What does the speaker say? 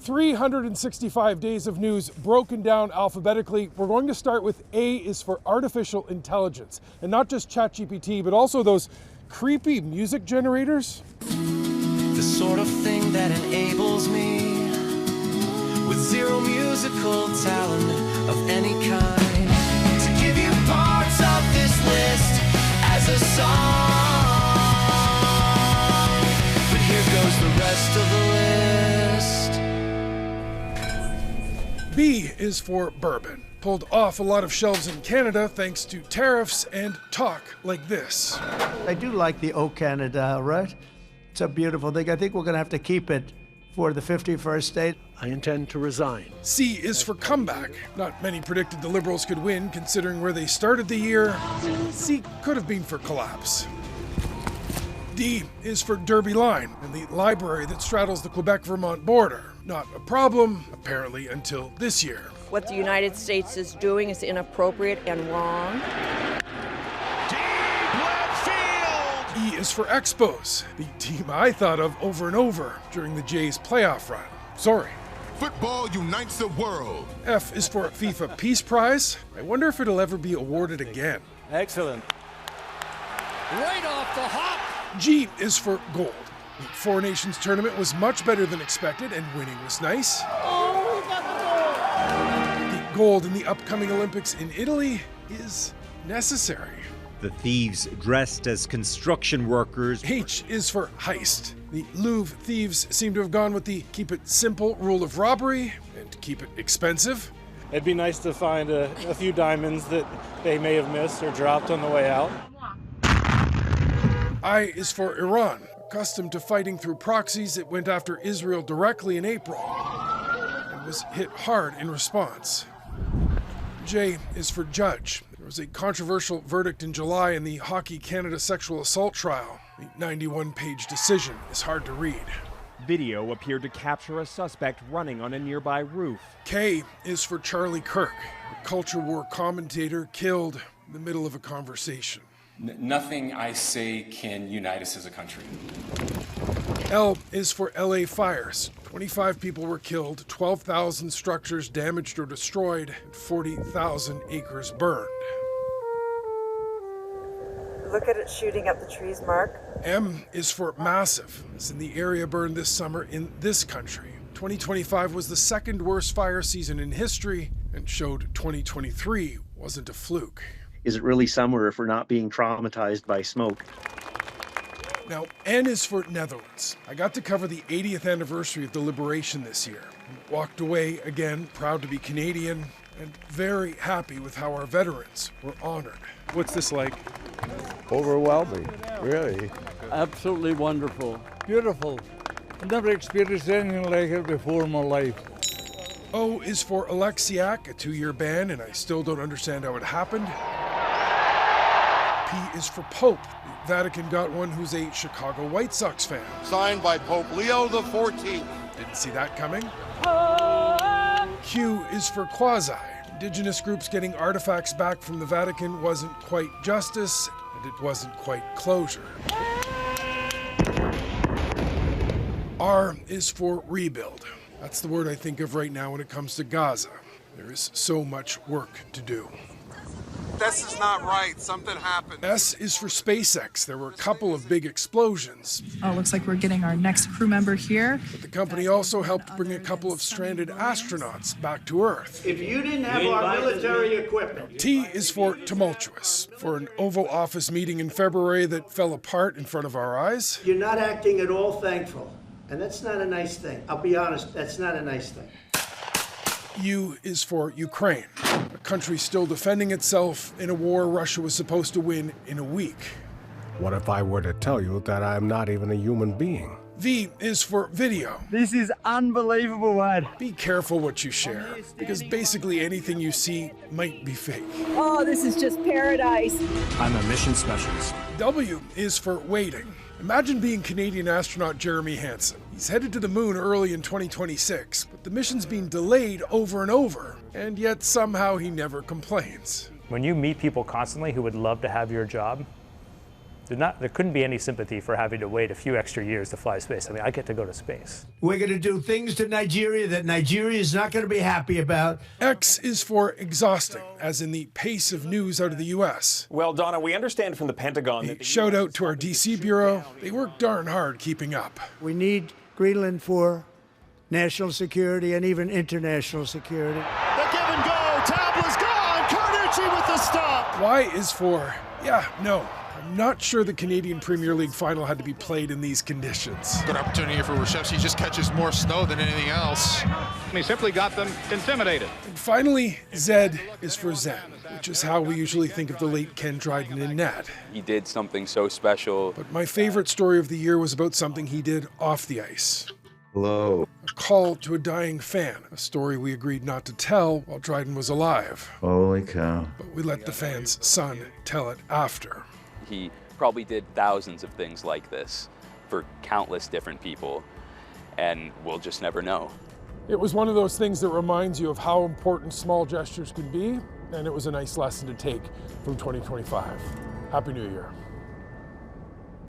365 days of news broken down alphabetically. We're going to start with A is for artificial intelligence. And not just ChatGPT, but also those creepy music generators. The sort of thing that enables me with zero musical talent of any kind to give you parts of this list as a song. But here goes the rest of the list. B is for bourbon. Pulled off a lot of shelves in Canada thanks to tariffs and talk like this. I do like the O Canada, right? It's a beautiful thing. I think we're going to have to keep it for the 51st state. I intend to resign. C is for comeback. Not many predicted the Liberals could win considering where they started the year. C could have been for collapse. D is for Derby Line and the library that straddles the Quebec-Vermont border. Not a problem, apparently, until this year. What the United States is doing is inappropriate and wrong. E is for Expos, the team I thought of over and over during the Jays playoff run. Sorry. Football unites the world. F is for FIFA Peace Prize. I wonder if it'll ever be awarded again. Excellent. Right off the hop. G is for gold. The Four Nations tournament was much better than expected, and winning was nice. Oh, we got the goal. The gold in the upcoming Olympics in Italy is necessary. The thieves dressed as construction workers. H is for heist. The Louvre thieves seem to have gone with the keep it simple rule of robbery and keep it expensive. It'd be nice to find a few diamonds that they may have missed or dropped on the way out. I is for Iran. Accustomed to fighting through proxies, it went after Israel directly in April and was hit hard in response. J is for judge. There was a controversial verdict in July in the Hockey Canada sexual assault trial. The 91-page decision is hard to read. Video appeared to capture a suspect running on a nearby roof. K is for Charlie Kirk, a culture war commentator killed in the middle of a conversation. Nothing I say can unite us as a country. L is for LA fires. 25 people were killed, 12,000 structures damaged or destroyed, and 40,000 acres burned. Look at it shooting up the trees, Mark. M is for massive, as in the area burned this summer in this country. 2025 was the second worst fire season in history and showed 2023 wasn't a fluke. Is it really summer if we're not being traumatized by smoke? Now, N is for Netherlands. I got to cover the 80th anniversary of the liberation this year. Walked away, again, proud to be Canadian, and very happy with how our veterans were honored. What's this like? Overwhelming, really. Absolutely wonderful. Beautiful. Never experienced anything like it before in my life. O is for Alexiak, a 2-year ban, and I still don't understand how it happened. P is for Pope. The Vatican got one who's a Chicago White Sox fan. Signed by Pope Leo XIV. Didn't see that coming. Q is for Quasi. Indigenous groups getting artifacts back from the Vatican wasn't quite justice, and it wasn't quite closure. R is for rebuild. That's the word I think of right now when it comes to Gaza. There is so much work to do. This is not right. Something happened. S is for SpaceX. There were a couple of big explosions. Oh, looks like we're getting our next crew member here. But the company also helped bring a couple of stranded astronauts back to Earth. If you didn't have our military equipment. T is for tumultuous. For an Oval Office meeting in February that fell apart in front of our eyes. You're not acting at all thankful. And that's not a nice thing. I'll be honest, that's not a nice thing. U is for Ukraine, a country still defending itself in a war Russia was supposed to win in a week. What if I were to tell you that I'm not even a human being? V is for video. This is unbelievable, lad. Be careful what you share, because basically anything you see might be fake. Oh, this is just paradise. I'm a mission specialist. W is for waiting. Imagine being Canadian astronaut Jeremy Hansen. He's headed to the moon early in 2026, but the mission's been delayed over and over, and yet somehow he never complains. When you meet people constantly who would love to have your job, There couldn't be any sympathy for having to wait a few extra years to fly to space. I mean, I get to go to space. We're going to do things to Nigeria that Nigeria is not going to be happy about. X is for exhausting, as in the pace of news out of the U.S. Well, Donna, we understand from the Pentagon that Shout out to our D.C. bureau. They work darn hard keeping up. We need Greenland for national security and even international security. The give and go. Tabla's gone. Carducci with the stop. Y is for, yeah, no. I'm not sure the Canadian Premier League final had to be played in these conditions. Good opportunity for Reshevsky. He just catches more snow than anything else. He simply got them intimidated. And finally, Z is for Zen, which is how we usually think of the late Ken Dryden in net. He did something so special. But my favorite story of the year was about something he did off the ice. Hello. A call to a dying fan, a story we agreed not to tell while Dryden was alive. Holy cow. But we let the fan's son tell it after. He probably did thousands of things like this for countless different people, and we'll just never know. It was one of those things that reminds you of how important small gestures can be, and it was a nice lesson to take from 2025. Happy New Year.